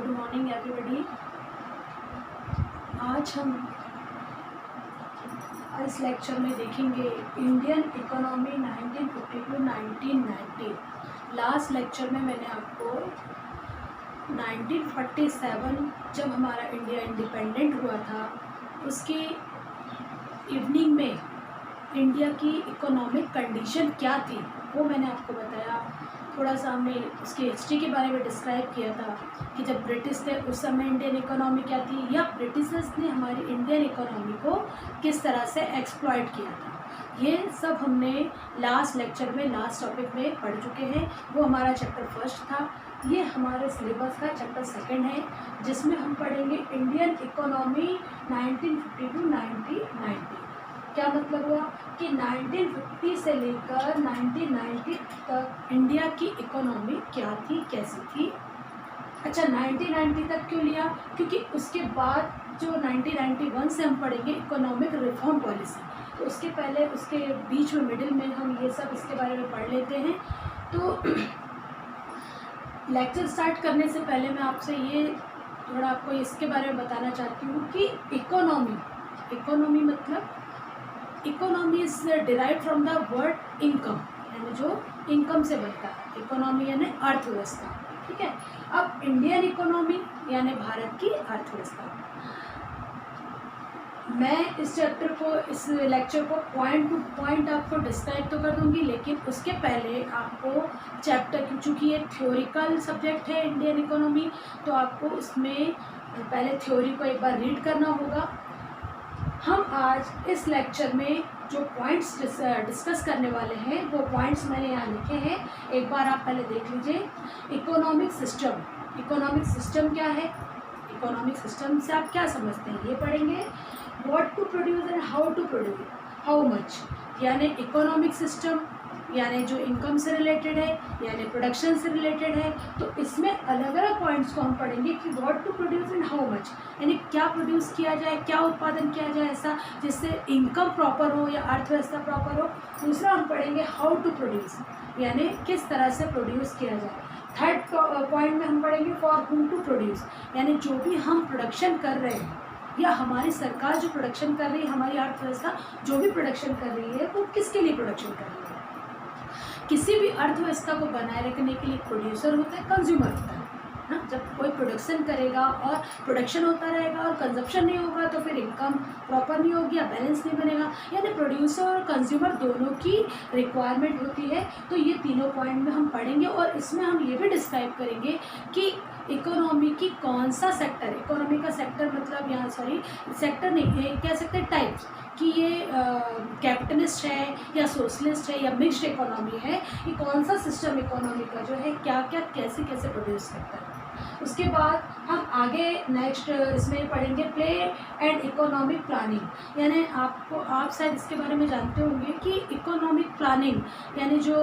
Good morning everybody. आज हम इस लेक्चर में देखेंगे Indian economy 1950 to 1990। Last lecture में मैंने आपको 1947 जब हमारा इंडिया इंडिपेंडेंट हुआ था उसकी इवनिंग में इंडिया की इकोनॉमिक कंडीशन क्या थी वो मैंने आपको बताया। थोड़ा सा हमने उसकी हिस्ट्री के बारे में डिस्क्राइब किया था कि जब ब्रिटिश थे उस समय इंडियन इकोनॉमी क्या थी, या ब्रिटिशर्स ने हमारी इंडियन इकोनॉमी को किस तरह से एक्सप्लॉइट किया था। ये सब हमने लास्ट लेक्चर में लास्ट टॉपिक में पढ़ चुके हैं। वो हमारा चैप्टर फर्स्ट था। ये हमारे सिलेबस का चैप्टर सेकंड है जिसमें हम पढ़ेंगे इंडियन इकोनॉमी 1950 टू 1990। क्या मतलब हुआ कि 1950 से लेकर 1990 तक इंडिया की इकोनॉमी क्या थी, कैसी थी। अच्छा, 1990 तक क्यों लिया? क्योंकि उसके बाद जो 1991 से हम पढ़ेंगे इकोनॉमिक रिफॉर्म पॉलिसी, तो उसके पहले उसके बीच में मिडिल में हम ये सब इसके बारे में पढ़ लेते हैं। तो लेक्चर स्टार्ट करने से पहले मैं आपसे ये थोड़ा आपको इसके बारे में बताना चाहती हूँ कि इकोनॉमी मतलब economy is derive from the word income, यानी जो इनकम से बनता है। इकोनॉमी यानी अर्थव्यवस्था, ठीक है। अब इंडियन इकोनॉमी यानी भारत की अर्थव्यवस्था। मैं इस चैप्टर को, इस लेक्चर को पॉइंट टू पॉइंट आपको डिस्क्राइब तो कर दूंगी, लेकिन उसके पहले आपको चैप्टर, चूँकि ये थ्योरिकल सब्जेक्ट है इंडियन इकोनॉमी, तो आपको उसमें पहले थ्योरी को एक बार रीड करना होगा। हम आज इस लेक्चर में जो पॉइंट्स डिस्कस करने वाले हैं वो पॉइंट्स मैंने यहाँ लिखे हैं, एक बार आप पहले देख लीजिए। इकोनॉमिक सिस्टम क्या है? इकोनॉमिक सिस्टम से आप क्या समझते हैं ये पढ़ेंगे। What to produce and how to produce, how much, यानी इकोनॉमिक सिस्टम यानी जो इनकम से रिलेटेड है, यानी प्रोडक्शन से रिलेटेड है। तो इसमें अलग अलग पॉइंट्स को हम पढ़ेंगे कि what to produce and how much, यानी क्या प्रोड्यूस किया जाए, क्या उत्पादन किया जाए ऐसा जिससे इनकम प्रॉपर हो या अर्थव्यवस्था प्रॉपर हो। दूसरा हम पढ़ेंगे हाउ टू प्रोड्यूस, यानी किस तरह से प्रोड्यूस किया जाए। थर्ड पॉइंट में हम पढ़ेंगे फॉर हुम टू प्रोड्यूस, यानी जो भी हम प्रोडक्शन कर रहे हैं या हमारी सरकार जो प्रोडक्शन कर रही है, हमारी अर्थव्यवस्था जो भी प्रोडक्शन कर रही है वो किसके लिए प्रोडक्शन कर रही है। किसी भी अर्थव्यवस्था को बनाए रखने के लिए प्रोड्यूसर होता है, कंज्यूमर होता है ना। जब कोई प्रोडक्शन करेगा और प्रोडक्शन होता रहेगा और कंजप्शन नहीं होगा तो फिर इनकम प्रॉपर नहीं होगी या बैलेंस नहीं बनेगा, यानी प्रोड्यूसर और कंज्यूमर दोनों की रिक्वायरमेंट होती है। तो ये तीनों पॉइंट में हम पढ़ेंगे और इसमें हम ये भी डिस्क्राइब करेंगे कि इकोनॉमी की कौन सा सेक्टर, इकोनॉमी का सेक्टर मतलब यहाँ सेक्टर नहीं, ये कह सकते हैं टाइप्स, कि ये कैपिटलिस्ट है या सोशलिस्ट है या मिक्स्ड इकोनॉमी है, ये कौन सा सिस्टम इकोनॉमी का जो है क्या क्या कैसे कैसे प्रोड्यूस करता है। उसके बाद हम आगे नेक्स्ट इसमें पढ़ेंगे प्ले एंड इकोनॉमिक प्लानिंग, यानी आप शायद इसके बारे में जानते होंगे कि इकोनॉमिक प्लानिंग यानी जो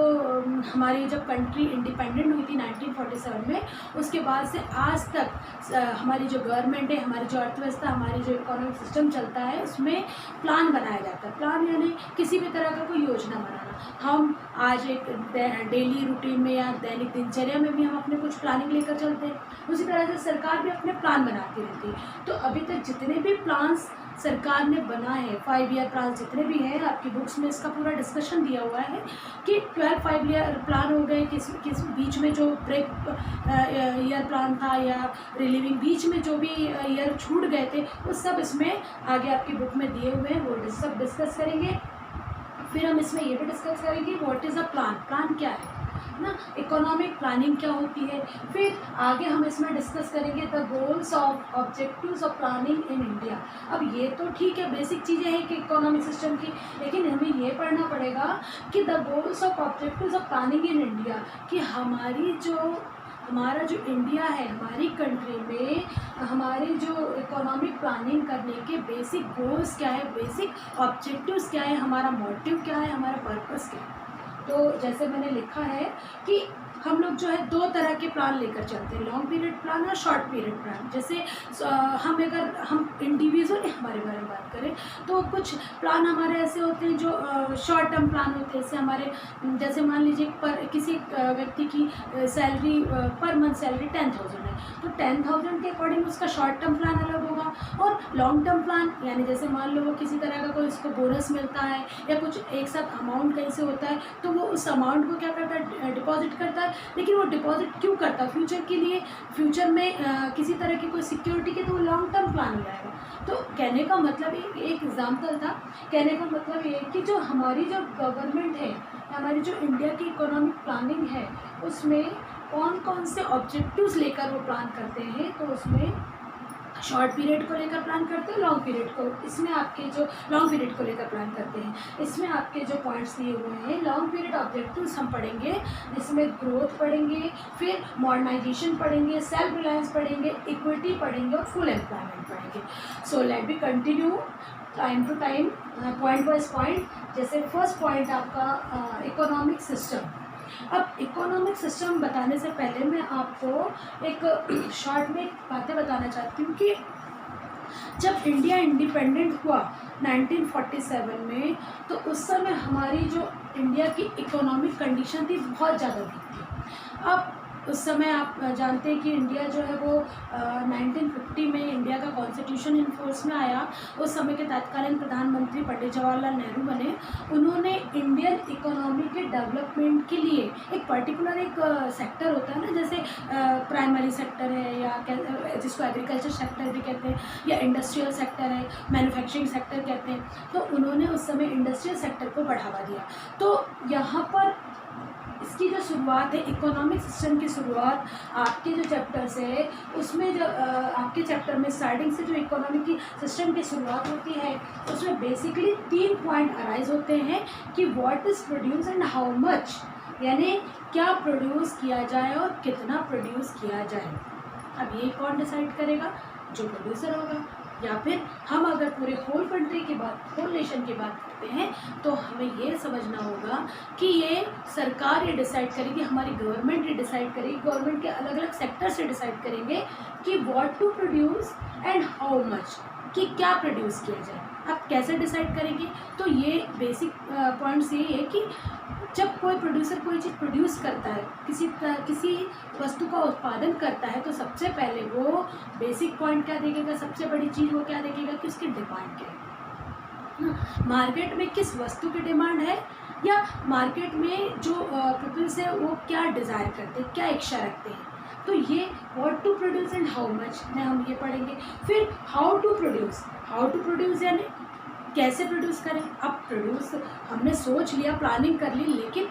हमारी जब कंट्री इंडिपेंडेंट हुई थी 1947 में, उसके बाद से आज तक हमारी जो गवर्नमेंट है, हमारी जो अर्थव्यवस्था, हमारी जो इकोनॉमिक सिस्टम चलता है उसमें प्लान बनाया जाता है। प्लान यानी किसी भी तरह का कोई योजना बनाना। हम आज एक डेली रूटीन में या दैनिक दिनचर्या में भी हम अपने कुछ प्लानिंग लेकर चलते हैं, उसी तरह से सरकार भी अपने प्लान बनाती रहती है। तो अभी तक जितने भी प्लान्स सरकार ने बनाए हैं, 5 ईयर प्लान जितने भी हैं, आपकी बुक्स में इसका पूरा डिस्कशन दिया हुआ है कि 12 5 ईयर प्लान हो गए, किस बीच में जो ब्रेक ईयर प्लान था या रिलीविंग बीच में जो भी ईयर छूट गए थे वो सब इसमें आगे आपकी बुक में दिए हुए हैं, वो सब डिस्कस करेंगे। फिर हम इसमें ये भी डिस्कस करेंगे what is a plan, plan क्या है ना, इकोनॉमिक प्लानिंग क्या होती है। फिर आगे हम इसमें डिस्कस करेंगे the goals of objectives of planning in India. अब ये तो ठीक है, बेसिक चीज़ें हैं कि इकोनॉमिक सिस्टम की, लेकिन हमें ये पढ़ना पड़ेगा कि the goals of objectives of planning in India, कि हमारा जो इंडिया है, हमारी कंट्री में हमारी जो इकोनॉमिक प्लानिंग करने के बेसिक गोल्स क्या है, बेसिक ऑब्जेक्टिव्स क्या है, हमारा मोटिव क्या है, हमारा पर्पस क्या है। तो जैसे मैंने लिखा है कि हम लोग जो है 2 तरह के प्लान लेकर चलते हैं, लॉन्ग पीरियड प्लान और शॉर्ट पीरियड प्लान। जैसे हम अगर हम इंडिविजुअल हमारे बारे में बात करें तो कुछ प्लान हमारे ऐसे होते हैं जो शॉर्ट टर्म प्लान होते हैं। जैसे मान लीजिए पर किसी व्यक्ति की सैलरी पर मंथ सैलरी 10,000 है, तो 10,000 के अकॉर्डिंग उसका शॉर्ट टर्म प्लान अलग होगा। और लॉन्ग टर्म प्लान यानी जैसे मान लो वो किसी तरह का कोई उसको बोनस मिलता है या कुछ एक साथ अमाउंट कहीं से होता है, तो वो उस अमाउंट को क्या करता है, डिपॉजिट करता है। लेकिन वो डिपॉजिट क्यों करता है? फ्यूचर के लिए, फ्यूचर में किसी तरह की कोई सिक्योरिटी के, तो वो लॉन्ग टर्म प्लान हो जाएगा। तो कहने का मतलब एक एग्जाम्पल था, कहने का मतलब ये कि जो हमारी जो गवर्नमेंट है, हमारी जो इंडिया की इकोनॉमिक प्लानिंग है, उसमें कौन कौन से ऑब्जेक्टिव्स लेकर वो प्लान करते हैं। तो उसमें शॉर्ट पीरियड को लेकर प्लान करते हैं, लॉन्ग पीरियड को, इसमें आपके जो लॉन्ग पीरियड को लेकर प्लान करते हैं, इसमें आपके जो पॉइंट्स दिए हुए हैं। लॉन्ग पीरियड ऑब्जेक्टिव्स हम पढ़ेंगे, जिसमें ग्रोथ पढ़ेंगे, फिर मॉडर्नाइजेशन पढ़ेंगे, सेल्फ रिलायंस पढ़ेंगे, इक्विटी पढ़ेंगे और फुल एम्प्लॉयमेंट पढ़ेंगे। So let be continue time to time, point wise point. जैसे फर्स्ट पॉइंट आपका इकोनॉमिक सिस्टम। अब इकोनॉमिक सिस्टम बताने से पहले मैं आपको एक शॉर्ट में बातें बताना चाहती हूँ कि जब इंडिया इंडिपेंडेंट हुआ 1947 में, तो उस समय हमारी जो इंडिया की इकोनॉमिक कंडीशन थी बहुत ज़्यादा वीक थी। अब उस समय आप जानते हैं कि इंडिया जो है वो 1950 में इंडिया का कॉन्स्टिट्यूशन इन फोर्स में आया। उस समय के तत्कालीन प्रधानमंत्री पंडित जवाहरलाल नेहरू बने। उन्होंने इंडियन इकोनॉमी के डेवलपमेंट के लिए एक पर्टिकुलर एक सेक्टर होता है ना, जैसे प्राइमरी सेक्टर है या जिसको एग्रीकल्चर सेक्टर भी कहते हैं, या इंडस्ट्रियल सेक्टर है, मैन्युफैक्चरिंग सेक्टर कहते हैं। तो उन्होंने उस समय इंडस्ट्रियल सेक्टर को बढ़ावा दिया। तो यहाँ पर इसकी जो शुरुआत है, इकोनॉमिक सिस्टम की शुरुआत आपके जो चैप्टर्स है उसमें जो आपके चैप्टर में स्टार्टिंग से जो इकोनॉमिक की सिस्टम की शुरुआत होती है, उसमें बेसिकली 3 पॉइंट अराइज होते हैं कि what is produce and how much, यानी क्या प्रोड्यूस किया जाए और कितना प्रोड्यूस किया जाए। अब ये कौन डिसाइड करेगा? जो प्रोड्यूसर होगा। या फिर हम अगर पूरे होल कंट्री की बात, होल नेशन की बात करते हैं, तो हमें ये समझना होगा कि ये सरकार ये डिसाइड करेगी, हमारी गवर्नमेंट ये डिसाइड करेगी, गवर्नमेंट के अलग अलग सेक्टर से डिसाइड करेंगे कि what to produce and how much, कि क्या प्रोड्यूस किया जाए। अब कैसे डिसाइड करेंगे? तो ये बेसिक पॉइंट्स ये है कि जब कोई प्रोड्यूसर कोई चीज़ प्रोड्यूस करता है, किसी वस्तु का उत्पादन करता है, तो सबसे पहले वो बेसिक पॉइंट क्या देखेगा, सबसे बड़ी चीज़ वो क्या देखेगा कि उसकी डिमांड क्या है, मार्केट में किस वस्तु की डिमांड है, या मार्केट में जो पीपल्स है वो क्या डिज़ायर करते हैं, क्या इच्छा रखते हैं। तो ये what to produce and how much में हम ये पढ़ेंगे। फिर हाउ टू प्रोड्यूस यानी कैसे प्रोड्यूस करें। अब प्रोड्यूस हमने सोच लिया, प्लानिंग कर ली, लेकिन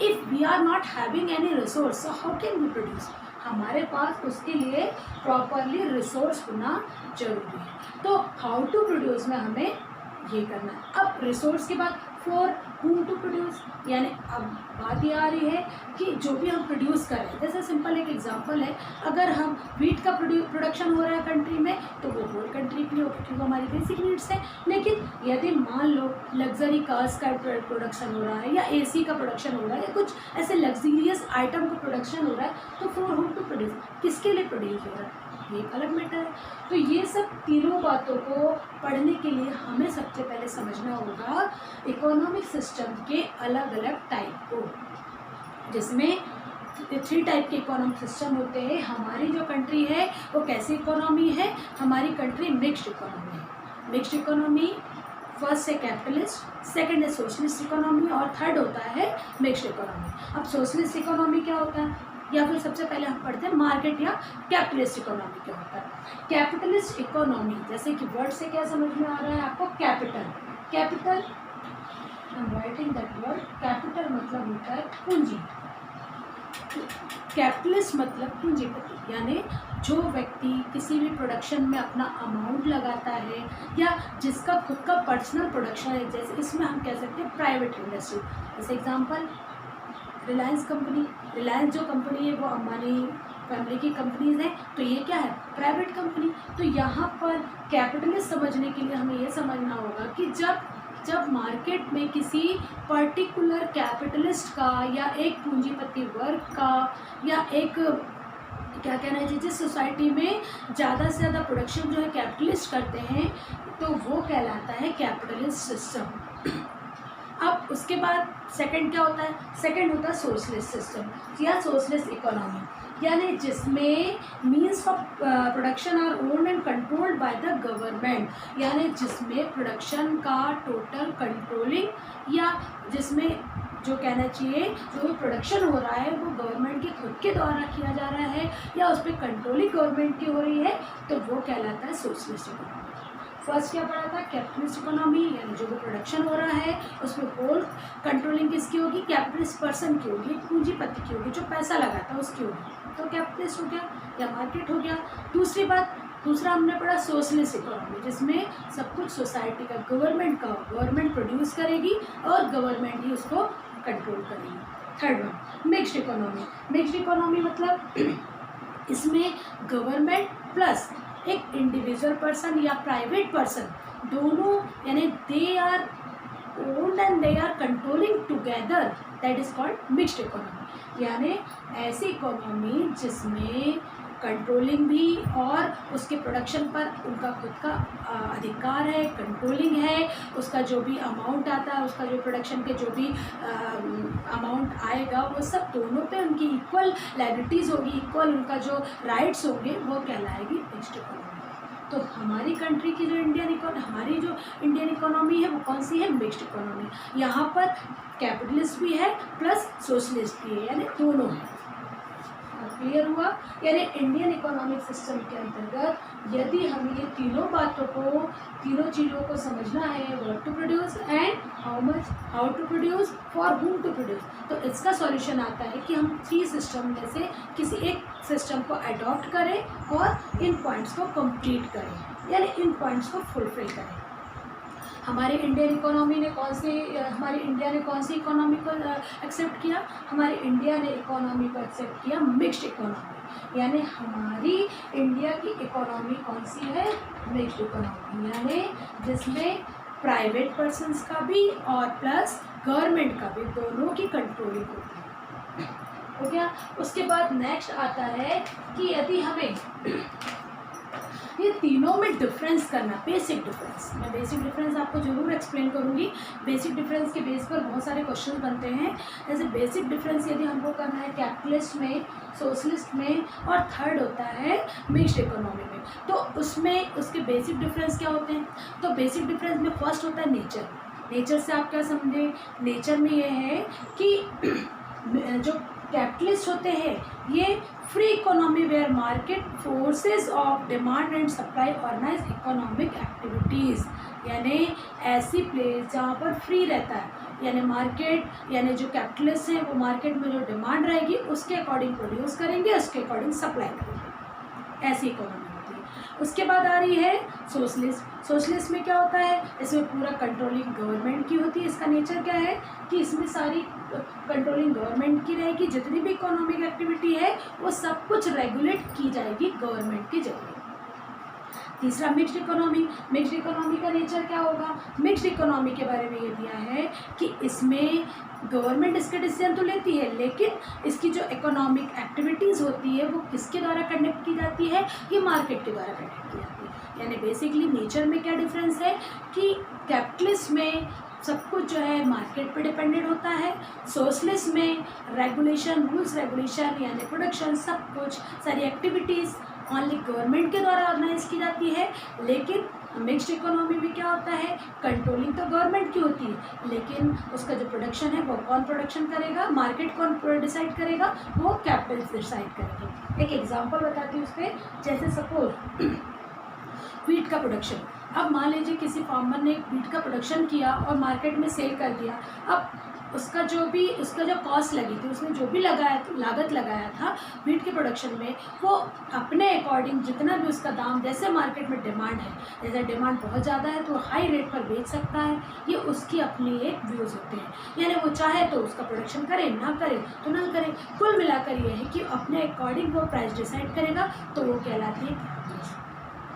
if we are not having any resource, how can we produce? हमारे पास उसके लिए प्रॉपरली रिसोर्स होना जरूरी है। तो हाउ टू प्रोड्यूस में हमें ये करना है। अब रिसोर्स के बाद फॉर whom टू प्रोड्यूस, यानी अब बात ये आ रही है कि जो भी हम प्रोड्यूस करें, जैसे सिंपल एक एग्जांपल है, अगर हम वीट का प्रोडक्शन हो रहा है कंट्री में, तो वो होल कंट्री के लिए होगा क्योंकि हमारी बेसिक नीड्स है। लेकिन यदि मान लो लग्जरी कार्स का प्रोडक्शन हो रहा है, या AC का प्रोडक्शन हो रहा है, या कुछ ऐसे लग्जरियस आइटम का प्रोडक्शन हो रहा है, तो फॉर whom टू प्रोड्यूस, किसके लिए प्रोड्यूस हो रहा है, ये एक अलग मैटर है। तो ये सब तीनों बातों को पढ़ने के लिए हमें सबसे पहले समझना होगा इकोनॉमिक सिस्टम के अलग अलग टाइप को, जिसमें 3 टाइप के इकोनॉमिक सिस्टम होते हैं। हमारी जो कंट्री है वो कैसी इकोनॉमी है? हमारी कंट्री मिक्स्ड इकोनॉमी है। मिक्स्ड इकोनॉमी फर्स्ट है कैपिटलिस्ट, सेकंड है सोशलिस्ट इकोनॉमी, और थर्ड होता है मिक्स्ड इकोनॉमी। अब सोशलिस्ट इकोनॉमी क्या होता है, या फिर सबसे पहले हम पढ़ते हैं मार्केट या कैपिटलिस्ट इकोनॉमी क्या होता है। कैपिटलिस्ट इकोनॉमी, जैसे कि वर्ड से क्या समझ में आ रहा है आपको? Capital. Capital, I am writing that word, capital मतलब होता है पूंजी। कैपिटलिस्ट मतलब पूंजीपति, यानी जो व्यक्ति किसी भी प्रोडक्शन में अपना अमाउंट लगाता है, या जिसका खुद का पर्सनल प्रोडक्शन है, जैसे इसमें हम कह सकते हैं प्राइवेट इंडस्ट्री। जैसे एग्जांपल रिलायंस कंपनी, रिलायंस जो कंपनी है वो अंबानी फैमिली की कंपनीज हैं, तो ये क्या है? Private company. तो यहाँ पर कैपिटलिस्ट समझने के लिए हमें ये समझना होगा कि जब जब मार्केट में किसी पर्टिकुलर कैपिटलिस्ट का या एक पूंजीपति वर्ग का या एक क्या कहना चाहिए जिस सोसाइटी में ज़्यादा से ज़्यादा प्रोडक्शन जो है कैपिटलिस्ट करते हैं, तो वो कहलाता है कैपिटलिस्ट सिस्टम। अब उसके बाद सेकंड क्या होता है? सेकंड होता है सोशलिस्ट सिस्टम या सोशलिस्ट इकोनॉमी, यानी जिसमें means of production are owned and controlled by the government, यानी जिसमें प्रोडक्शन का टोटल कंट्रोलिंग या जिसमें जो कहना चाहिए जो भी प्रोडक्शन हो रहा है वो गवर्नमेंट के खुद के द्वारा किया जा रहा है या उस पर कंट्रोलिंग गवर्नमेंट की हो रही है, तो वो कहलाता है सोशलिस्ट इकोनॉमी। फर्स्ट क्या पढ़ा था? कैपिटलिस्ट इकोनॉमी, यानी जो भी प्रोडक्शन हो रहा है उसमें होल कंट्रोलिंग किसकी होगी? कैपिटलिस्ट पर्सन की होगी, पूंजीपति की होगी, जो पैसा लगाता है उसकी होगी, तो कैपिटलिस्ट हो गया या मार्केट हो गया। दूसरा हमने पढ़ा सोशलिस्ट इकोनॉमी, जिसमें सब कुछ सोसाइटी का गवर्नमेंट प्रोड्यूस करेगी और गवर्नमेंट ही उसको कंट्रोल करेगी। Third one mixed economy. Mixed economy मतलब इसमें गवर्नमेंट प्लस एक इंडिविजुअल पर्सन या प्राइवेट पर्सन दोनों, यानी they are owned and they are controlling together, that is called mixed economy. यानी ऐसी इकोनॉमी जिसमें कंट्रोलिंग भी और उसके प्रोडक्शन पर उनका खुद का अधिकार है, कंट्रोलिंग है, उसका जो भी अमाउंट आता है, उसका जो प्रोडक्शन के जो भी अमाउंट आएगा वो सब दोनों पे उनकी इक्वल लायबिलिटीज़ होगी, इक्वल उनका जो राइट्स होंगे, वो कहलाएगी मिक्स्ड इकोनॉमी। तो हमारी कंट्री की जो हमारी जो इंडियन इकोनॉमी है वो कौन सी है? Mixed economy. यहाँ पर कैपिटलिस्ट भी है प्लस सोशलिस्ट भी है, यानी दोनों है। क्लियर हुआ? यानी इंडियन इकोनॉमिक सिस्टम के अंतर्गत यदि हमें ये तीनों चीज़ों को समझना है, what to produce and how to produce, for whom to produce, तो इसका सॉल्यूशन आता है कि हम 3 सिस्टम में से किसी एक सिस्टम को अडॉप्ट करें और इन पॉइंट्स को कंप्लीट करें, यानी इन पॉइंट्स को फुलफिल करें। हमारी इंडिया ने कौन सी इकोनॉमी को एक्सेप्ट किया? हमारी इंडिया ने इकोनॉमी को एक्सेप्ट किया मिक्स्ड इकोनॉमी, यानी हमारी इंडिया की इकोनॉमी कौन सी है? मिक्स्ड इकोनॉमी, यानी जिसमें प्राइवेट पर्सन्स का भी और प्लस गवर्नमेंट का भी दोनों की कंट्रोलिंग होती है। हो गया? उसके बाद नेक्स्ट आता है कि यदि हमें ये तीनों में डिफरेंस करना, बेसिक डिफरेंस, मैं बेसिक डिफरेंस आपको जरूर एक्सप्लेन करूँगी। बेसिक डिफरेंस के बेस पर बहुत सारे क्वेश्चन बनते हैं। जैसे बेसिक डिफरेंस यदि हमको करना है कैपिटलिस्ट में, सोशलिस्ट में, और थर्ड होता है मिक्स्ड इकोनॉमी में, तो उसमें उसके बेसिक डिफरेंस क्या होते हैं? तो बेसिक डिफरेंस में फर्स्ट होता है नेचर। नेचर से आप क्या समझे? नेचर में ये है कि जो कैपिटलिस्ट होते हैं ये free economy where market forces of demand and supply organise economic activities, यानी ऐसी प्लेस जहाँ पर फ्री रहता है, यानी मार्केट, यानी जो कैपिटलिस्ट हैं वो मार्केट में जो डिमांड रहेगी उसके अकॉर्डिंग प्रोड्यूस करेंगे, उसके अकॉर्डिंग सप्लाई करेंगे, ऐसी इकोनॉमी होती है। उसके बाद आ रही है सोशलिस्ट। सोशलिस्ट में क्या होता है? इसमें पूरा कंट्रोलिंग गवर्नमेंट की होती है। इसका नेचर क्या है कि इसमें सारी कंट्रोलिंग गवर्नमेंट की रहेगी, जितनी भी इकोनॉमिक एक्टिविटी है वो सब कुछ रेगुलेट की जाएगी गवर्नमेंट के जरिए। तीसरा मिक्स्ड इकोनॉमी। मिक्स्ड इकोनॉमी का नेचर क्या होगा? मिक्स्ड इकोनॉमी के बारे में ये दिया है कि इसमें गवर्नमेंट इसके डिसीजन तो लेती है, लेकिन इसकी जो इकोनॉमिक एक्टिविटीज़ होती है वो किसके द्वारा कंडक्ट की जाती है? ये मार्केट के द्वारा कंडक्ट की जाती है। यानी बेसिकली नेचर में क्या डिफरेंस है कि कैपिटलिस्ट में सब कुछ जो है मार्केट पे डिपेंडेंट होता है, सोशलिस्ट में रेगुलेशन, रूल्स रेगुलेशन, यानी प्रोडक्शन, सब कुछ सारी एक्टिविटीज़ ओनली गवर्नमेंट के द्वारा ऑर्गेनाइज की जाती है। लेकिन मिक्स्ड इकोनॉमी में क्या होता है? कंट्रोलिंग तो गवर्नमेंट की होती है, लेकिन उसका जो प्रोडक्शन है वो कौन प्रोडक्शन करेगा? मार्केट कौन डिसाइड करेगा? वो कैपिटल डिसाइड करेंगे। एक एग्जांपल बताती हूँ उस पर। जैसे सपोज वीट का प्रोडक्शन, अब मान लीजिए किसी फार्मर ने वीट का प्रोडक्शन किया और मार्केट में सेल कर दिया। अब उसका जो कॉस्ट लगी थी, उसने जो भी लागत लगाया था वीट के प्रोडक्शन में, वो अपने अकॉर्डिंग जितना भी उसका दाम, जैसे मार्केट में डिमांड है, जैसे डिमांड बहुत ज़्यादा है तो हाई रेट पर बेच सकता है। ये उसकी अपनी एक व्यूज़ होते हैं, यानी वो चाहे तो उसका प्रोडक्शन करे, ना करे तो ना करे। कुल मिलाकर ये है कि अपने अकॉर्डिंग वो प्राइस डिसाइड करेगा, तो वो कहलाती है कैपिटलिस्ट।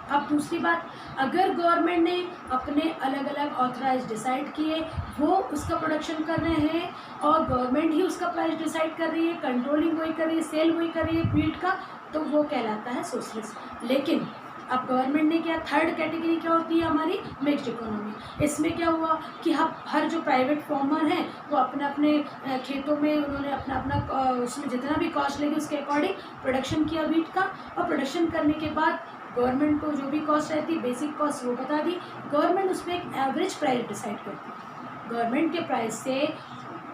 अब दूसरी बात, अगर गवर्नमेंट ने अपने अलग अलग ऑथराइज डिसाइड किए, वो उसका प्रोडक्शन कर रहे हैं और गवर्नमेंट ही उसका प्राइस डिसाइड कर रही है, कंट्रोलिंग वही कर रही है, सेल वही कर रही है व्हीट का, तो वो कहलाता है सोशलिस्ट। लेकिन अब गवर्नमेंट ने क्या, थर्ड कैटेगरी क्या होती है हमारी, मिक्स्ड इकोनॉमी। इसमें क्या हुआ कि हर जो प्राइवेट फार्मर हैं वो अपने अपने खेतों में उन्होंने अपना अपना उसमें जितना भी कॉस्ट लगे उसके अकॉर्डिंग प्रोडक्शन किया व्हीट का, और प्रोडक्शन करने के बाद गवर्नमेंट को जो भी कॉस्ट रहती है, बेसिक कॉस्ट वो बता दी, गवर्नमेंट उसमें एक एवरेज प्राइस डिसाइड करती है। गवर्नमेंट के प्राइस से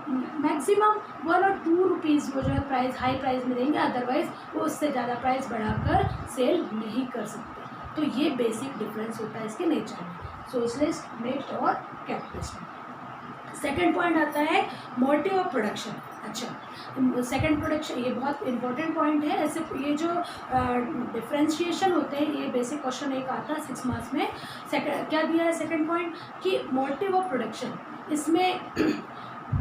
मैक्सिमम 1 और 2 रुपीज़ वो जो है प्राइस हाई प्राइस में देंगे, अदरवाइज़ वो उससे ज़्यादा प्राइस बढ़ाकर सेल नहीं कर सकते। तो ये बेसिक डिफरेंस होता है इसके नेचर में, सोशलिस्ट, मिक्स्ड और कैपिटलिस्ट में। सेकेंड पॉइंट आता है मोटिव ऑफ प्रोडक्शन। अच्छा, सेकंड प्रोडक्शन, ये बहुत इंपॉर्टेंट पॉइंट है। ऐसे ये जो डिफ्रेंशिएशन होते हैं, ये बेसिक क्वेश्चन एक आता है 6 मार्क्स में। क्या दिया है सेकंड पॉइंट कि मोटिव ऑफ प्रोडक्शन, इसमें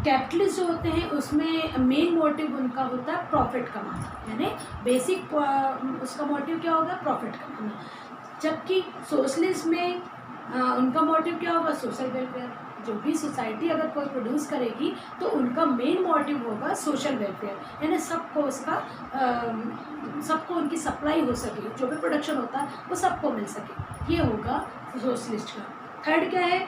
कैपिटलिस्ट जो होते हैं उसमें मेन मोटिव उनका होता है प्रॉफिट कमाना, यानी बेसिक उसका मोटिव क्या होगा, प्रॉफिट कमाना। जबकि सोशलिस्ट में उनका मोटिव क्या होगा, सोशल वेलफेयर। जो भी सोसाइटी अगर कोई प्रोड्यूस करेगी तो उनका मेन मोटिव होगा सोशल वेलफेयर, यानी सबको उसका सबको उनकी सप्लाई हो सके, जो भी प्रोडक्शन होता है वो सबको मिल सके, ये होगा सोशलिस्ट का। थर्ड क्या है,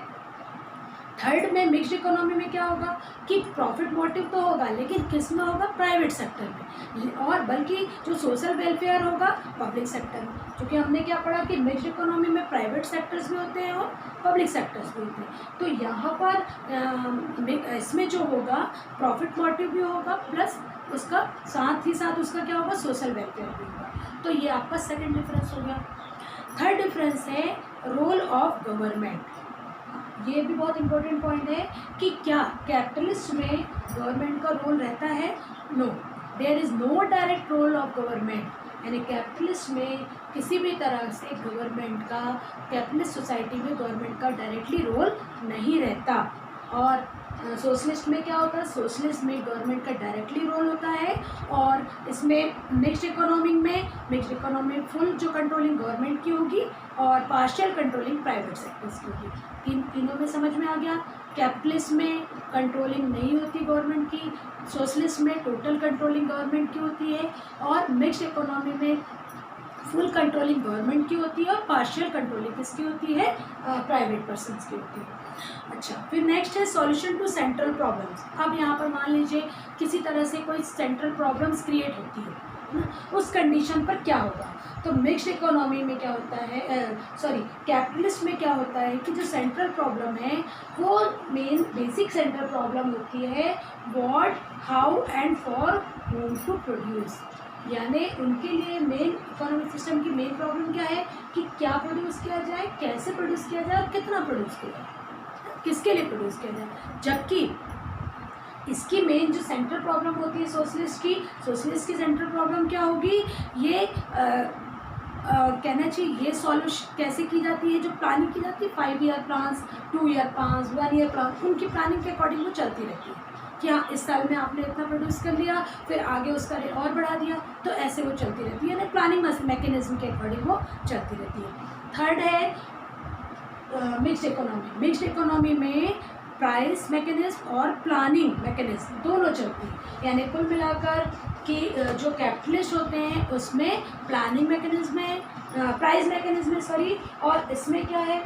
थर्ड में मिक्स्ड इकोनॉमी में क्या होगा कि प्रॉफिट मोटिव तो होगा, लेकिन किस में होगा, प्राइवेट सेक्टर में, और बल्कि जो सोशल वेलफेयर होगा पब्लिक सेक्टर में। क्योंकि हमने क्या पढ़ा कि मिक्स्ड इकोनॉमी में प्राइवेट सेक्टर्स भी होते हैं और पब्लिक सेक्टर्स भी होते हैं। तो यहाँ पर इसमें जो होगा प्रॉफिट मोटिव भी होगा, प्लस उसका साथ ही साथ उसका क्या होगा, सोशल वेलफेयर भी होगा। तो ये आपका सेकेंड डिफरेंस हो गया। थर्ड डिफरेंस है रोल ऑफ गवर्नमेंट। ये भी बहुत इंपॉर्टेंट पॉइंट है कि क्या कैपिटलिस्ट में गवर्नमेंट का रोल रहता है, no, there is no direct role of government. यानी कैपिटलिस्ट में किसी भी तरह से गवर्नमेंट का, कैपिटलिस्ट सोसाइटी में गवर्नमेंट का डायरेक्टली रोल नहीं रहता। और सोशलिस्ट में क्या होता है, सोशलिस्ट में गवर्नमेंट का डायरेक्टली रोल होता है, और इसमें मिक्स्ड इकोनॉमी फुल जो कंट्रोलिंग गवर्नमेंट की होगी और पार्शियल कंट्रोलिंग प्राइवेट सेक्टर्स की होगी। तीनों में समझ में आ गया। कैपिटलिस्ट में कंट्रोलिंग नहीं होती गवर्नमेंट की, सोशलिस्ट में टोटल कंट्रोलिंग गवर्नमेंट की होती है, और मिक्स्ड इकोनॉमी में फुल कंट्रोलिंग गवर्नमेंट की होती है और पार्शियल कंट्रोलिंग किसकी होती है, प्राइवेट पर्सनस की होती है। अच्छा, फिर नेक्स्ट है सॉल्यूशन टू सेंट्रल प्रॉब्लम्स। अब यहाँ पर मान लीजिए किसी तरह से कोई सेंट्रल प्रॉब्लम्स क्रिएट होती है ना, उस कंडीशन पर क्या होगा। तो मिक्स्ड इकोनॉमी में क्या होता है, कैपिटलिस्ट में क्या होता है कि जो सेंट्रल प्रॉब्लम है वो मेन बेसिक सेंट्रल प्रॉब्लम होती है what, how and for whom to produce. यानी उनके लिए मेन इकोनॉमिक सिस्टम की मेन प्रॉब्लम क्या है कि क्या प्रोड्यूस किया जाए, कैसे प्रोड्यूस किया जाए और कितना प्रोड्यूस किया जाए, किसके लिए प्रोड्यूस किया जाए। जबकि इसकी मेन जो सेंट्रल प्रॉब्लम होती है सोशलिस्ट की सेंट्रल प्रॉब्लम क्या होगी, ये कहना चाहिए ये सॉल्यूशन कैसे की जाती है, जो प्लानिंग की जाती है 5 year plans, 2 year plans, 1 year plan, उनकी प्लानिंग के अकॉर्डिंग वो चलती रहती है कि हाँ इस साल में आपने इतना प्रोड्यूस कर लिया, फिर आगे उसका रेट और बढ़ा दिया, तो ऐसे वो चलती रहती है, यानी प्लानिंग मैकेनिज्म के अकॉर्डिंग वो चलती रहती है। थर्ड है मिक्स्ड इकोनॉमी में प्राइस मैकेनिज्म और प्लानिंग मैकेनिज्म दोनों चलती है। यानी कुल मिलाकर कि जो कैपिटलिस्ट होते हैं उसमें प्लानिंग मैकेनिज्म है, प्राइस मैकेनिज्म है, और इसमें क्या है,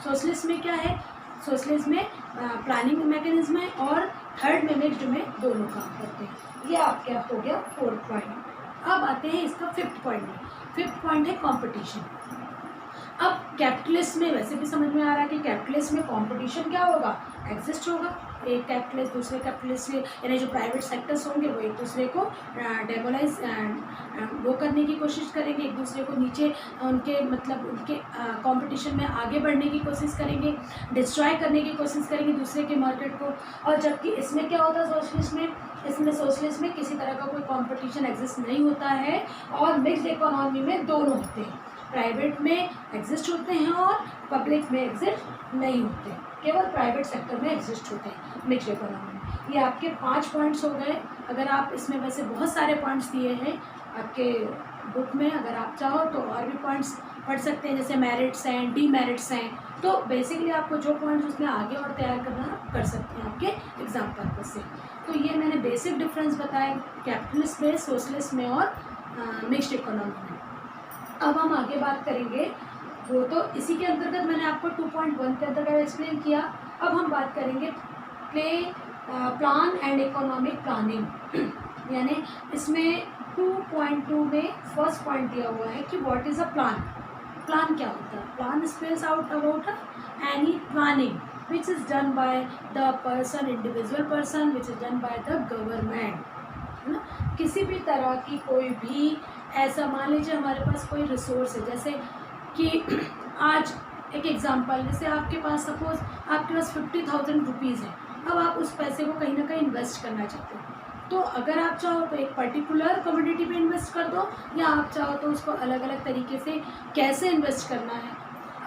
सोशलिस्ट में क्या है, सोशलिस्ट में प्लानिंग मैकेनिज्म है, और थर्ड में मिक्स्ड में दोनों काम करते हैं। ये आपके हो गया 4th पॉइंट। अब आते हैं इसका 5th पॉइंट में। 5th पॉइंट है कंपटीशन। अब कैपिटलिस्ट में वैसे भी समझ में आ रहा है कि कैपिटलिस्ट में कंपटीशन क्या होगा, एग्जिस्ट होगा, एक कैपिटलिस्ट दूसरे कैपिटलिस्ट से, यानी जो प्राइवेट सेक्टर्स होंगे वो एक दूसरे को डेमोलाइज वो करने की कोशिश करेंगे, एक दूसरे को नीचे उनके उनके कंपटीशन में आगे बढ़ने की कोशिश करेंगे, डिस्ट्रॉय करने की कोशिश करेंगे दूसरे के मार्केट को। और जबकि इसमें क्या होता है सोशलिस्ट में किसी तरह का कोई कंपटीशन एग्जिस्ट नहीं होता है, और मिक्स्ड इकोनॉमी में दोनों होते हैं, प्राइवेट में एग्जिस्ट होते हैं और पब्लिक में एग्जिस्ट नहीं होते, केवल प्राइवेट सेक्टर में एग्जिस्ट होते हैं मिक्स्ड इकोनॉमी में। ये आपके 5 पॉइंट्स हो गए। अगर आप इसमें वैसे बहुत सारे पॉइंट्स दिए हैं आपके बुक में, अगर आप चाहो तो और भी पॉइंट्स पढ़ सकते हैं, जैसे मेरिट्स हैं, डीमेरिट्स हैं। तो बेसिकली आपको जो पॉइंट्स उसमें आगे और तैयार करना है आप कर सकते हैं आपके एग्जाम पर्पज से। तो ये मैंने बेसिक डिफरेंस बताया कैपिटलिस्ट में, सोशलिस्ट में और मिक्स्ड इकोनॉमी में। अब हम आगे बात करेंगे, वो तो इसी के अंतर्गत मैंने आपको 2.1 के अंतर्गत एक्सप्लेन किया। अब हम बात करेंगे प्लान एंड इकोनॉमिक प्लानिंग, यानी इसमें 2.2 में फर्स्ट पॉइंट दिया हुआ है कि what is a plan. Plan क्या होता है? Plan spells out about any planning which is done by the person, individual person, which is done by the government, है ना। किसी भी तरह की कोई भी ऐसा, मान लीजिए हमारे पास कोई रिसोर्स है, जैसे कि आज एक एग्जांपल, जैसे आपके पास सपोज आपके पास 50,000 रुपीज़ है। अब आप उस पैसे को कहीं ना कहीं इन्वेस्ट करना चाहते हो, तो अगर आप चाहो तो एक पर्टिकुलर कमोडिटी पे इन्वेस्ट कर दो, या आप चाहो तो उसको अलग अलग तरीके से कैसे इन्वेस्ट करना है,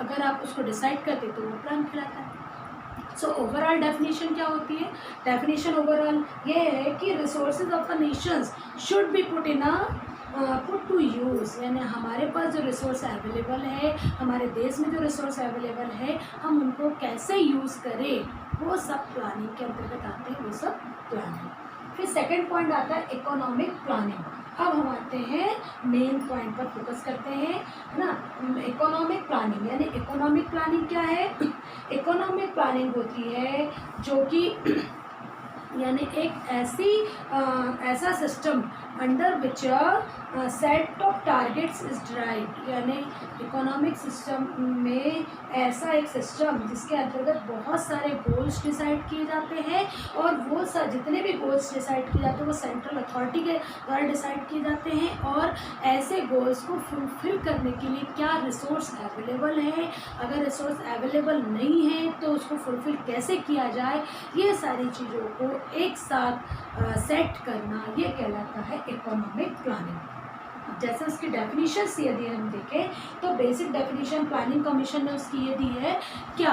अगर आप उसको डिसाइड करते तो वो प्लान कहलाता है। सो ओवरऑल डेफिनेशन क्या होती है? डेफिनेशन ओवरऑल ये है कि resources of a nations should be put to use, यानी हमारे पास जो रिसोर्स अवेलेबल है, हमारे देश में जो रिसोर्स अवेलेबल है, हम उनको कैसे यूज़ करें, वो सब प्लानिंग के अंतर्गत आते हैं, वो सब प्लानिंग। फिर सेकंड पॉइंट आता है इकोनॉमिक प्लानिंग। अब हम आते हैं मेन पॉइंट पर फोकस करते हैं, है ना। इकोनॉमिक प्लानिंग, यानी इकोनॉमिक प्लानिंग क्या है? इकोनॉमिक प्लानिंग होती है जो कि यानी एक ऐसा system under which set of targets is derived, यानी इकोनॉमिक सिस्टम में ऐसा एक सिस्टम जिसके अंतर्गत बहुत सारे गोल्स डिसाइड किए जाते हैं, और वो जितने भी गोल्स डिसाइड किए जाते हैं वो सेंट्रल अथॉरिटी के द्वारा डिसाइड किए जाते हैं, और ऐसे गोल्स को फुलफिल करने के लिए क्या रिसोर्स अवेलेबल है, अगर रिसोर्स अवेलेबल नहीं है तो उसको फुलफिल कैसे किया जाए, ये सारी चीज़ों को एक साथ सेट करना, ये कहलाता है इकोनॉमिक प्लानिंग। जैसे उसकी डेफिनेशन यदि हम देखें तो बेसिक डेफिनेशन प्लानिंग कमीशन ने उसकी ये दी है क्या,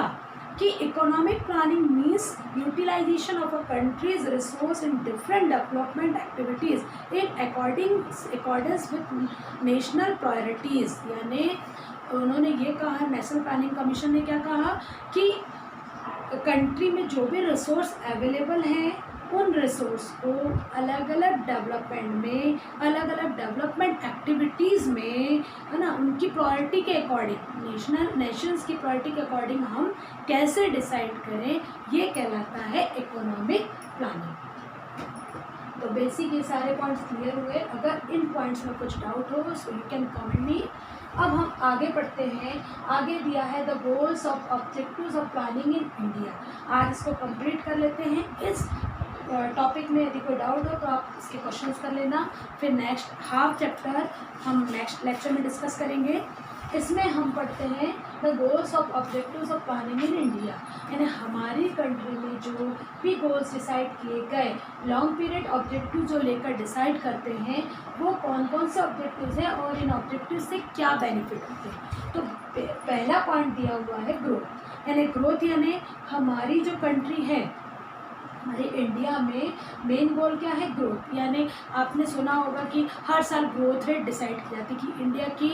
कि economic planning means utilisation of a country's resource in different development activities in accordance with national priorities. यानी उन्होंने ये कहा, नेशनल प्लानिंग कमीशन ने क्या कहा कि कंट्री में जो भी रिसोर्स अवेलेबल हैं उन रिसोर्स को अलग अलग डेवलपमेंट में, अलग अलग डेवलपमेंट एक्टिविटीज़ में, है ना, उनकी प्रायोरिटी के अकॉर्डिंग, नेशंस की प्रायोरिटी के अकॉर्डिंग हम कैसे डिसाइड करें, ये कहलाता है इकोनॉमिक प्लानिंग। तो बेसिक ये सारे पॉइंट्स क्लियर हुए। अगर इन पॉइंट्स में कुछ डाउट हो so you can comment me. अब हम आगे बढ़ते हैं। आगे दिया है the goals of objectives of planning in India. आज इसको कंप्लीट कर लेते हैं। इस टॉपिक में यदि कोई डाउट हो तो आप इसके क्वेश्चंस कर लेना, फिर नेक्स्ट हाफ चैप्टर हम नेक्स्ट लेक्चर में डिस्कस करेंगे। इसमें हम पढ़ते हैं the goals of objectives of planning in India, यानी हमारी कंट्री में जो भी गोल्स डिसाइड किए गए, लॉन्ग पीरियड ऑब्जेक्टिव जो लेकर डिसाइड करते हैं वो कौन कौन से ऑब्जेक्टिव्स हैं और इन ऑब्जेक्टिव से क्या बेनिफिट होते हैं। तो पहला पॉइंट दिया हुआ है ग्रोथ, यानी ग्रोथ यानी हमारी जो कंट्री है, हमारे इंडिया में मेन गोल क्या है? ग्रोथ। यानी आपने सुना होगा कि हर साल ग्रोथ रेट डिसाइड की जाती है कि इंडिया की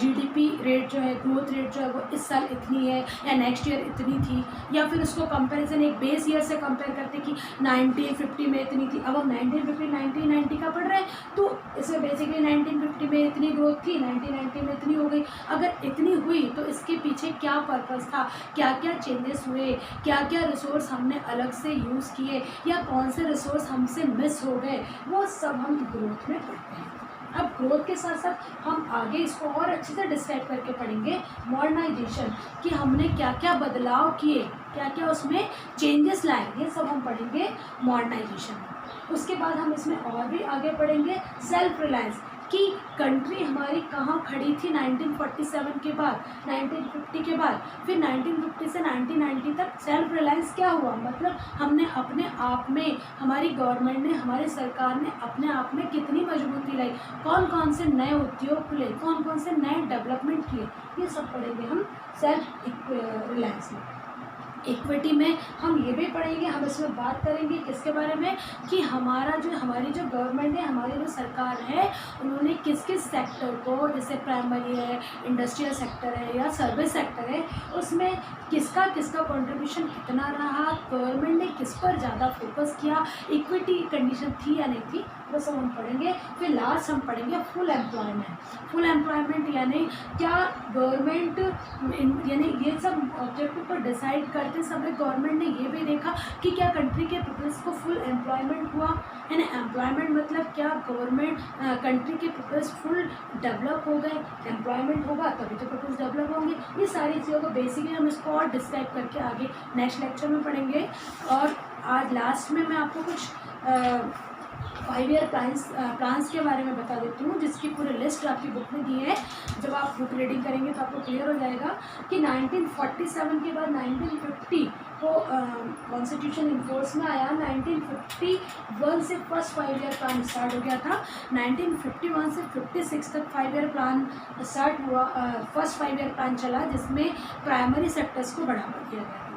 जीडीपी रेट जो है, ग्रोथ रेट जो है वो इस साल इतनी है या नेक्स्ट ईयर इतनी थी, या फिर उसको कंपैरिजन एक बेस ईयर से कंपेयर करते कि 1950 में इतनी थी, अब हम 1950 1990 का पढ़ रहे हैं तो इसमें बेसिकली 1950 में इतनी ग्रोथ थी, 1990 में इतनी हो गई। अगर इतनी हुई तो इसके पीछे क्या पर्पज़ था, क्या क्या चेंजेस हुए, क्या क्या रिसोर्स हमने अलग से यूज़ किए, या कौन से रिसोर्स हमसे मिस हो गए, वो सब हम ग्रोथ में पढ़ते हैं। अब ग्रोथ के साथ साथ हम आगे इसको और अच्छे से डिस्क्राइब करके पढ़ेंगे मॉडर्नाइजेशन, कि हमने क्या क्या बदलाव किए, क्या क्या उसमें चेंजेस लाए, ये सब हम पढ़ेंगे मॉडर्नाइजेशन में। उसके बाद हम इसमें और भी आगे पढ़ेंगे सेल्फ रिलायंस, कि कंट्री हमारी कहाँ खड़ी थी 1947 के बाद, 1950 के बाद, फिर 1950 से 1990 तक सेल्फ रिलायंस क्या हुआ, मतलब हमने अपने आप में, हमारी गवर्नमेंट ने, हमारी सरकार ने अपने आप में कितनी मजबूती लाई, कौन कौन से नए उद्योग खुले, कौन कौन से नए डेवलपमेंट किए, ये सब पढ़ेंगे हम सेल्फ रिलायंस में। इक्विटी में हम ये भी पढ़ेंगे, हम इसमें बात करेंगे किसके बारे में कि हमारी जो गवर्नमेंट है, हमारी जो सरकार है, उन्होंने किस किस सेक्टर को, जैसे प्राइमरी है, इंडस्ट्रियल सेक्टर है या सर्विस सेक्टर है, उसमें किसका किसका कंट्रीब्यूशन कितना रहा, गवर्नमेंट ने किस पर ज़्यादा फोकस किया, इक्विटी कंडीशन थी या नहीं थी, वो सब हम पढ़ेंगे। फिर लास्ट हम पढ़ेंगे फुल एम्प्लॉयमेंट यानी क्या गवर्नमेंट, यानी ये सब ऑब्जेक्टिव को डिसाइड करते समय गवर्नमेंट ने ये भी देखा कि क्या कंट्री के पीपल्स को फुल एम्प्लॉयमेंट हुआ, यानी एम्प्लॉयमेंट मतलब क्या गवर्नमेंट कंट्री के पीपल्स फुल डेवलप हो गए, एम्प्लॉयमेंट होगा तभी तो पीपल्स डेवलप होंगे। ये सारी चीज़ों को बेसिकली हम इसको और डिस्क्राइब करके आगे नेक्स्ट लेक्चर में पढ़ेंगे। और आज लास्ट में मैं आपको कुछ 5 ईयर प्लान्स के बारे में बता देती हूँ, जिसकी पूरी लिस्ट आपकी बुक में दी है। जब आप बुक रीडिंग करेंगे तो आपको क्लियर हो जाएगा कि 1947 के बाद 1950 को कॉन्स्टिट्यूशन इन्फोर्स में आया। 1951 से फर्स्ट 5 ईयर प्लान स्टार्ट हो गया था। 1951 से 56 तक 5 ईयर प्लान स्टार्ट हुआ, फर्स्ट 5 ईयर प्लान चला, जिसमें प्राइमरी सेक्टर्स को बढ़ावा दिया गया था।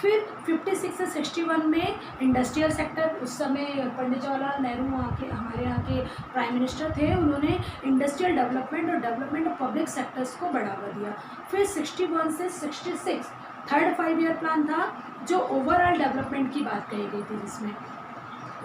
फिर 56 से 61 में इंडस्ट्रियल सेक्टर, उस समय पंडित जवाहरलाल नेहरू हमारे यहाँ के प्राइम मिनिस्टर थे, उन्होंने इंडस्ट्रियल डेवलपमेंट और डेवलपमेंट ऑफ पब्लिक सेक्टर्स को बढ़ावा दिया। फिर 61 से 66 थर्ड 5 ईयर प्लान था, जो ओवरऑल डेवलपमेंट की बात कही गई थी जिसमें।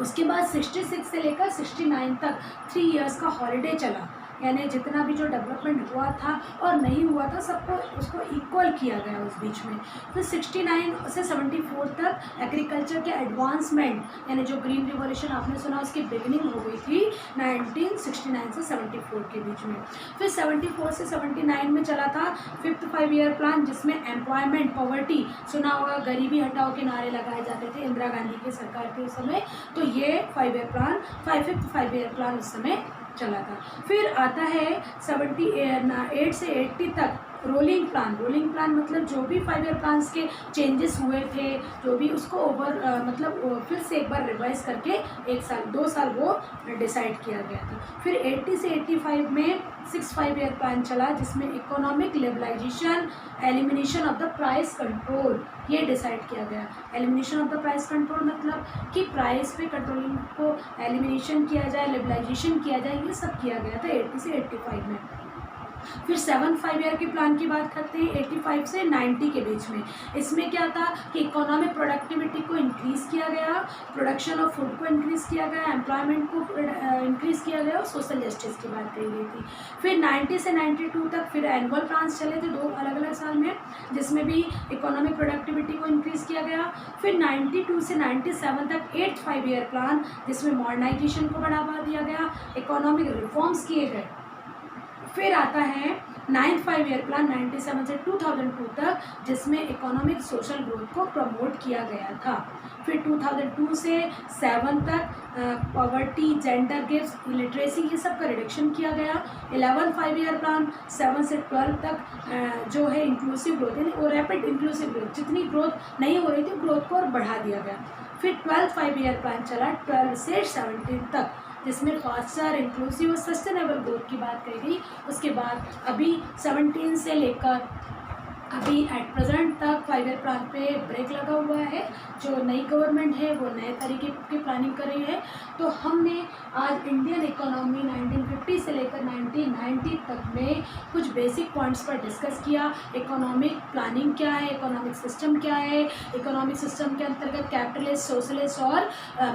उसके बाद 66 से लेकर 69 तक 3 इयर्स का हॉलीडे चला, यानी जितना भी जो डेवलपमेंट हुआ था और नहीं हुआ था सबको उसको इक्वल किया गया उस बीच में। फिर 69 से 74 तक एग्रीकल्चर के एडवांसमेंट, यानी जो ग्रीन रिवॉल्यूशन आपने सुना उसकी बिगिनिंग हो गई थी 1969 से 74 के बीच में। फिर 74 से 79 में चला था 5th 5 ईयर प्लान, जिसमें एम्प्लॉयमेंट, पॉवर्टी, सुना होगा, गरीबी हटाओ के नारे लगाए जाते थे इंदिरा गांधी की सरकार के उस समय। तो ये 5 year plan 5th 5 year plan उस समय चला था। फिर आता है 78 से 80 तक रोलिंग प्लान मतलब जो भी 5 ईयर प्लान्स के चेंजेस हुए थे, जो भी उसको मतलब फिर से एक बार रिवाइज करके 1 साल 2 साल वो डिसाइड किया गया था। फिर 80 से 85 में 6 5 ईयर प्लान चला, जिसमें economic liberalisation, elimination of the price control ये डिसाइड किया गया। Elimination of the price control मतलब कि प्राइस पे कंट्रोलिंग को एलिमिनेशन किया जाए, लिबरलाइजेशन किया जाए, ये सब किया गया था 80 से 85 में। फिर 7 5 ईयर के प्लान की बात करते हैं 85 से 90 के बीच में। इसमें क्या था कि इकोनॉमिक प्रोडक्टिविटी को इंक्रीज़ किया गया, प्रोडक्शन ऑफ फूड को इंक्रीज़ किया गया, एम्प्लॉयमेंट को इंक्रीज़ किया गया और सोशल जस्टिस की बात कही गई थी। फिर 90 से 92 तक फिर एनुअल प्लान्स चले थे 2 अलग अलग साल में, जिसमें भी इकोनॉमिक प्रोडक्टिविटी को इंक्रीज़ किया गया। फिर 92 से 97 तक 8th 5 ईयर प्लान, जिसमें मॉडर्नाइजेशन को बढ़ावा दिया गया, इकोनॉमिक रिफॉर्म्स किए गए। फिर आता है 9th 5 ईयर प्लान 97 से 2002 तक, जिसमें इकोनॉमिक सोशल ग्रोथ को प्रमोट किया गया था। फिर 2002 से 7 तक पॉवर्टी, जेंडर गैप्स, इलिटरेसी ये सब का रिडक्शन किया गया। 11th 5 ईयर प्लान 7 से 12 तक जो है इंक्लूसिव ग्रोथ, यानी वो रैपिड इंक्लूसिव ग्रोथ, जितनी ग्रोथ नहीं हो रही थी ग्रोथ को और बढ़ा दिया गया। फिर 12th 5 ईयर प्लान चला 12 से 17 तक, जिसमें फास्टर, इंक्लूसिव और सस्टेनेबल ग्रोथ की बात कही गई। उसके बाद अभी 17 से लेकर अभी एट प्रेजेंट तक 5 ईयर प्लान पे ब्रेक लगा हुआ है। जो नई गवर्नमेंट है वो नए तरीके की प्लानिंग कर रही है। तो हमने आज इंडियन इकोनॉमी 1950 से लेकर 1990 तक में कुछ बेसिक पॉइंट्स पर डिस्कस किया। इकोनॉमिक प्लानिंग क्या है, इकोनॉमिक सिस्टम क्या है, इकोनॉमिक सिस्टम के अंतर्गत कैपिटलिस्ट, सोशलिस्ट और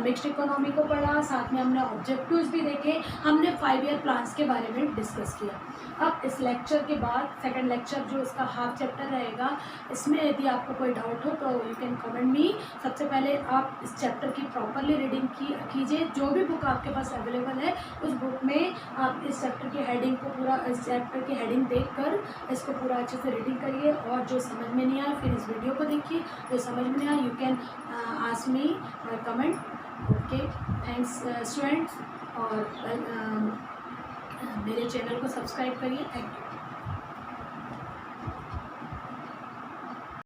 मिक्स्ड इकोनॉमी को पढ़ा। साथ में हमने ऑब्जेक्टिव्स भी देखे, हमने 5 ईयर प्लान्स के बारे में डिस्कस किया। अब इस लेक्चर के बाद सेकंड लेक्चर जो इसका हाफ चैप्टर रहेगा, इसमें यदि आपको कोई डाउट हो तो यू कैन कमेंट मी। सबसे पहले आप इस चैप्टर की प्रॉपरली रीडिंग कीजिए। जो भी बुक आपके पास अवेलेबल है उस बुक में आप इस चैप्टर की हेडिंग को पूरा, इस चैप्टर की हेडिंग देखकर इसको पूरा अच्छे से रीडिंग करिए। और जो समझ में नहीं आया फिर इस वीडियो को देखिए। जो समझ में नहीं आया you can ask me comment. Okay, thanks students. और मेरे चैनल को सब्सक्राइब करिए। Thank you.